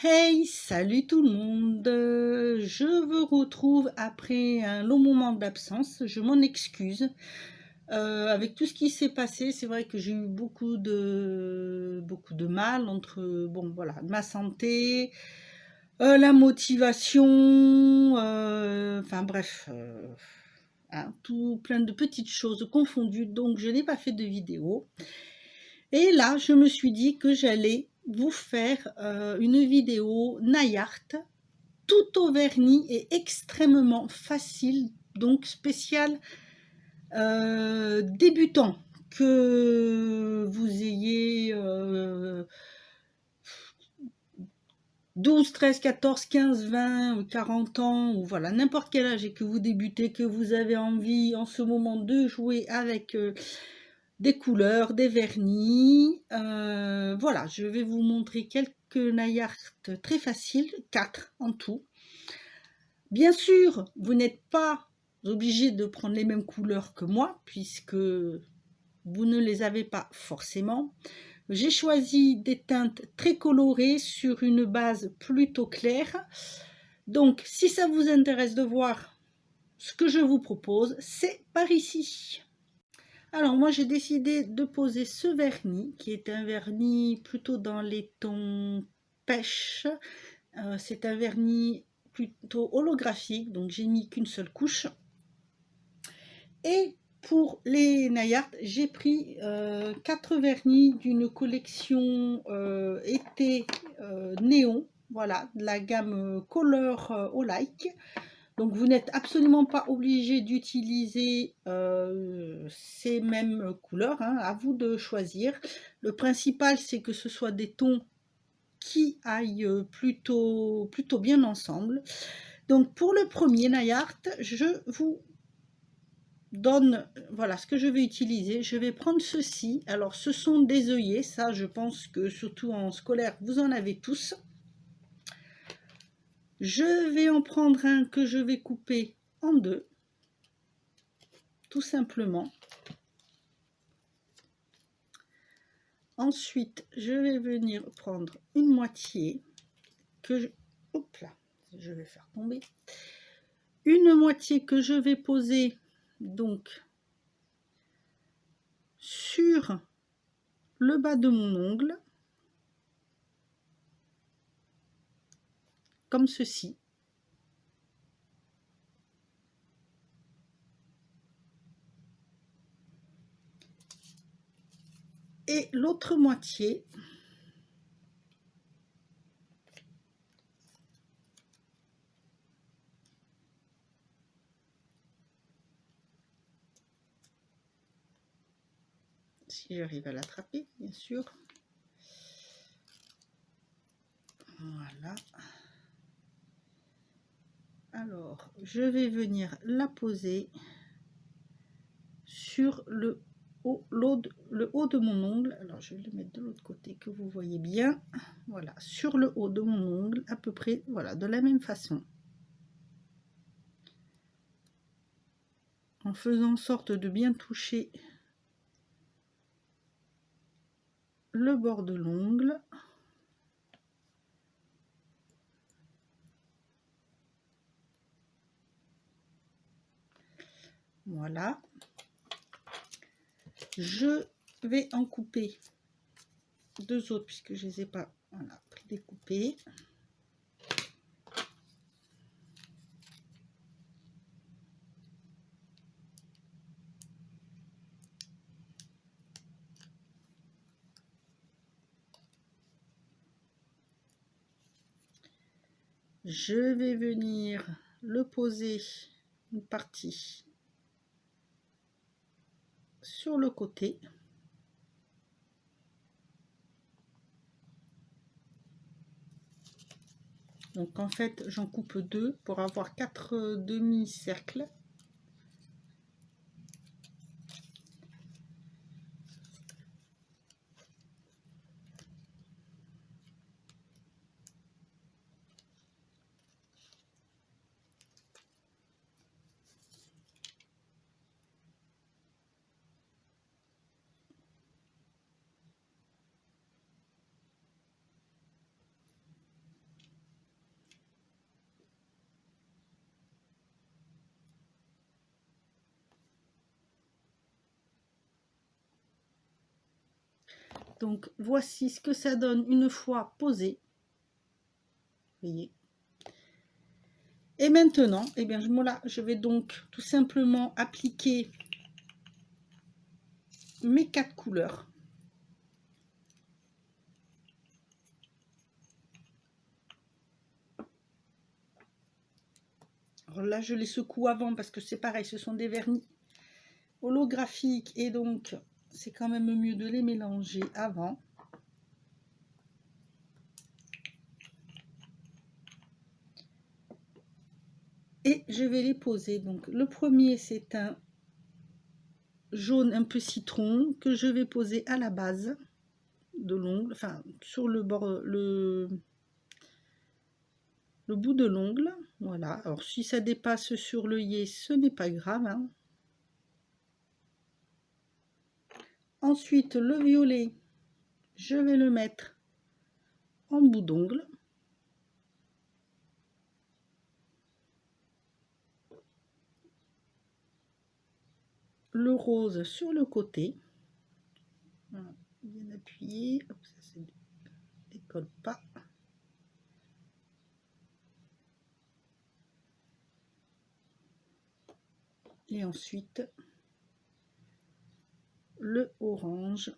Hey, salut tout le monde. Je vous retrouve après un long moment d'absence. Je m'en excuse. Avec tout ce qui s'est passé, c'est vrai que j'ai eu beaucoup de mal entre bon voilà ma santé, la motivation, enfin bref, hein, tout plein de petites choses confondues. Donc je n'ai pas fait de vidéo. Et là, je me suis dit que j'allais vous faire une vidéo nail art tout au vernis et extrêmement facile, donc spécial débutant, que vous ayez 12, 13, 14, 15, 20, 40 ans, ou voilà, n'importe quel âge et que vous débutez, que vous avez envie en ce moment de jouer avec des couleurs, des vernis. Voilà, je vais vous montrer quelques nail art très faciles, 4 en tout. Bien sûr, vous n'êtes pas obligé de prendre les mêmes couleurs que moi, puisque vous ne les avez pas forcément. J'ai choisi des teintes très colorées sur une base plutôt claire. Donc, si ça vous intéresse de voir ce que je vous propose, c'est par ici. Alors, moi, j'ai décidé de poser ce vernis, qui est un vernis plutôt dans les tons pêche. C'est un vernis plutôt holographique, donc j'ai mis qu'une seule couche. Et pour les nail art, j'ai pris 4 vernis d'une collection été néon, voilà, de la gamme Color Like. Donc vous n'êtes absolument pas obligé d'utiliser ces mêmes couleurs, hein, à vous de choisir. Le principal, c'est que ce soit des tons qui aillent plutôt bien ensemble. Donc pour le premier nail art, je vous donne voilà ce que je vais utiliser. Je vais prendre ceci. Alors ce sont des œillets, ça je pense que surtout en scolaire vous en avez tous. Je vais en prendre un que je vais couper en deux, tout simplement. Ensuite je vais venir prendre une moitié que je, hop là, je vais faire tomber une moitié que je vais poser donc sur le bas de mon ongle, comme ceci. Et l'autre moitié, si j'arrive à l'attraper, bien sûr. Voilà. Alors, je vais venir la poser sur le haut de mon ongle. Alors, je vais le mettre de l'autre côté que vous voyez bien. Voilà, sur le haut de mon ongle, à peu près, voilà, de la même façon. En faisant en sorte de bien toucher le bord de l'ongle. Voilà. Je vais en couper deux autres puisque je ne les ai pas voilà, découpés. Je vais venir le poser une partie sur le côté. Donc en fait j'en coupe deux pour avoir 4 demi-cercles. Donc voici ce que ça donne une fois posé. Vous voyez. Et maintenant, eh bien, je vais donc tout simplement appliquer mes 4 couleurs. Alors là, je les secoue avant parce que c'est pareil, ce sont des vernis holographiques et donc c'est quand même mieux de les mélanger avant. Et je vais les poser. Donc le premier, c'est un jaune un peu citron que je vais poser à la base de l'ongle, enfin sur le bord, le bout de l'ongle. Voilà. Alors si ça dépasse sur l'œillet, ce n'est pas grave, hein. Ensuite, le violet, je vais le mettre en bout d'ongle. Le rose sur le côté. Voilà, bien appuyé. Hop, ça ne décolle pas. Et ensuite, le orange.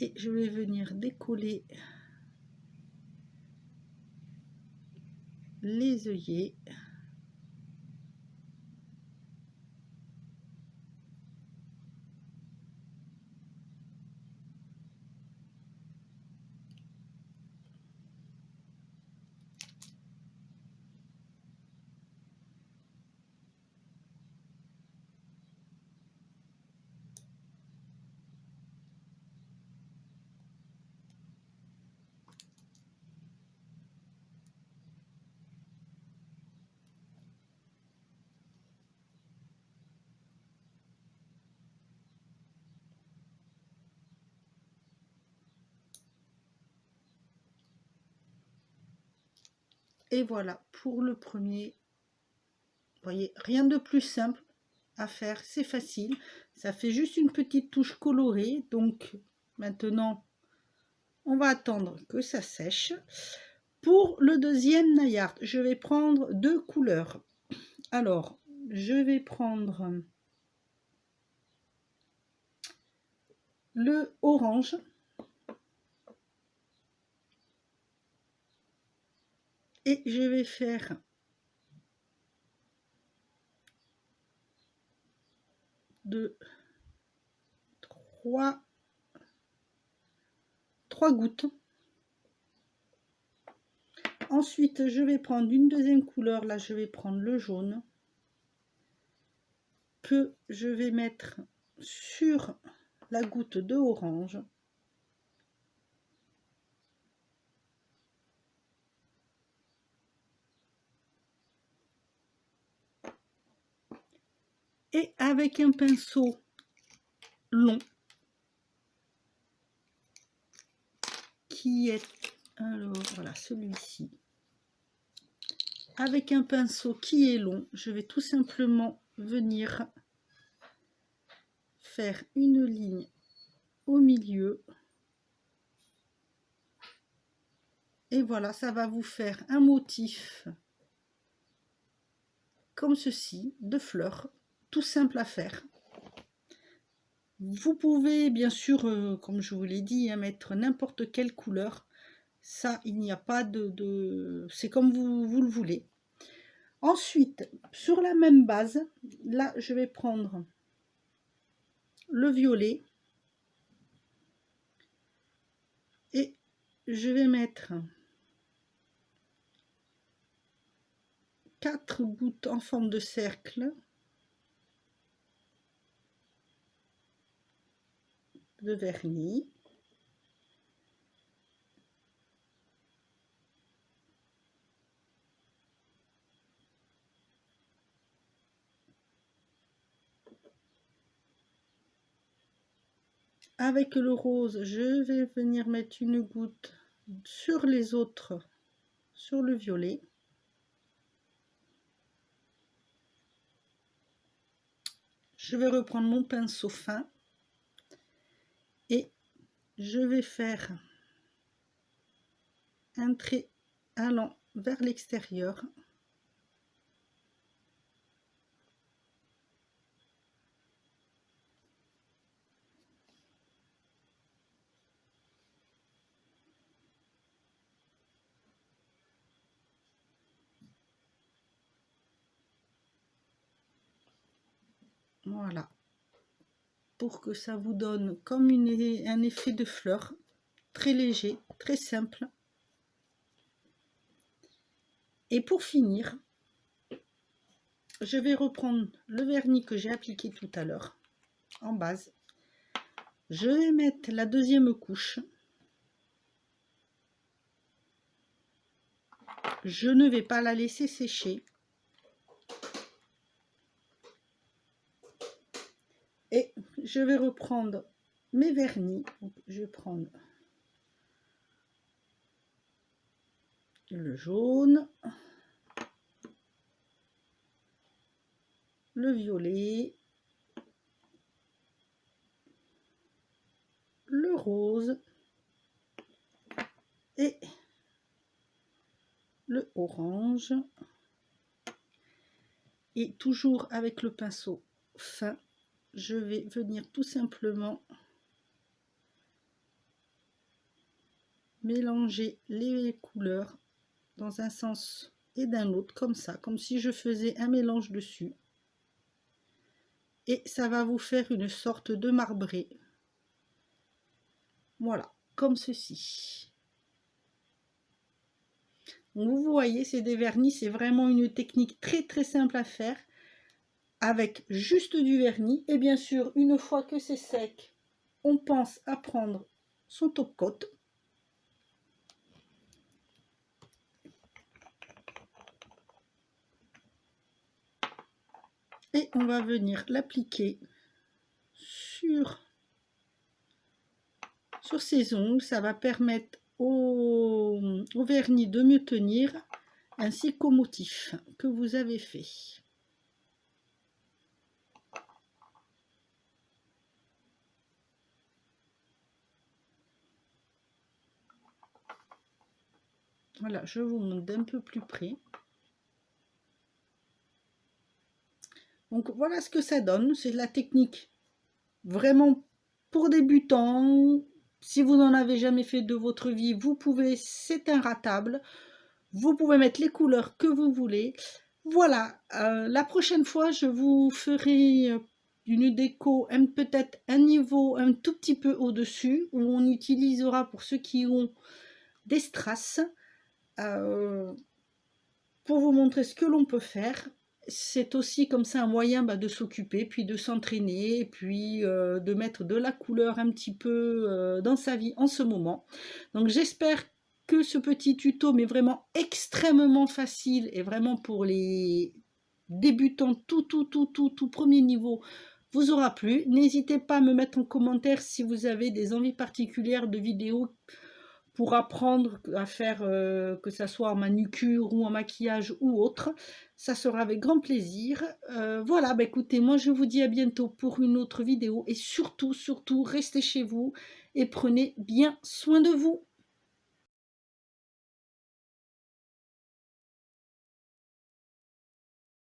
Et je vais venir décoller les œillets. Et voilà pour le premier. Vous voyez, rien de plus simple à faire, c'est facile. Ça fait juste une petite touche colorée. Donc maintenant, on va attendre que ça sèche. Pour le deuxième naillard, je vais prendre 2 couleurs. Alors, je vais prendre le orange. Et je vais faire trois gouttes. Ensuite, je vais prendre une deuxième couleur. Là, je vais prendre le jaune que je vais mettre sur la goutte de orange. Et avec un pinceau long qui est, alors voilà, celui-ci. Avec un pinceau qui est long, je vais tout simplement venir faire une ligne au milieu. Et voilà, ça va vous faire un motif comme ceci, de fleurs, tout simple à faire. Vous pouvez bien sûr, comme je vous l'ai dit, mettre n'importe quelle couleur. Ça, il n'y a pas de... C'est comme vous le voulez. Ensuite, sur la même base, là, je vais prendre le violet. Et je vais mettre 4 gouttes en forme de cercle de vernis. avec le rose, je vais venir mettre une goutte sur les autres, sur le violet. Je vais reprendre mon pinceau fin et je vais faire un trait allant vers l'extérieur. Voilà, pour que ça vous donne comme un effet de fleur, très léger, très simple. Et pour finir, je vais reprendre le vernis que j'ai appliqué tout à l'heure en base. Je vais mettre la deuxième couche. Je ne vais pas la laisser sécher. Et je vais reprendre mes vernis. Donc, je vais prendre le jaune, le violet, le rose et le orange. Et toujours avec le pinceau fin, je vais venir tout simplement mélanger les couleurs dans un sens et d'un autre, comme ça, comme si je faisais un mélange dessus. Et ça va vous faire une sorte de marbré. Voilà, comme ceci. Donc vous voyez, c'est des vernis, c'est vraiment une technique très très simple à faire, avec juste du vernis. Et bien sûr, une fois que c'est sec, on pense à prendre son top coat. Et on va venir l'appliquer sur ses ongles. Ça va permettre au vernis de mieux tenir, ainsi qu'au motif que vous avez fait. Voilà, je vous montre d'un peu plus près. Donc voilà ce que ça donne. C'est la technique vraiment pour débutants. Si vous n'en avez jamais fait de votre vie, vous pouvez, c'est inratable. Vous pouvez mettre les couleurs que vous voulez. Voilà, la prochaine fois, je vous ferai une déco peut-être un niveau un tout petit peu au-dessus, où on utilisera, pour ceux qui ont des strass, pour vous montrer ce que l'on peut faire. C'est aussi comme ça un moyen de s'occuper, puis de s'entraîner, puis de mettre de la couleur un petit peu dans sa vie en ce moment. Donc j'espère que ce petit tuto, mais vraiment extrêmement facile, et vraiment pour les débutants tout premier niveau, vous aura plu. N'hésitez pas à me mettre en commentaire si vous avez des envies particulières de vidéos pour apprendre à faire, que ça soit en manucure ou en maquillage ou autre. Ça sera avec grand plaisir. Voilà, écoutez, moi je vous dis à bientôt pour une autre vidéo. Et surtout, restez chez vous et prenez bien soin de vous.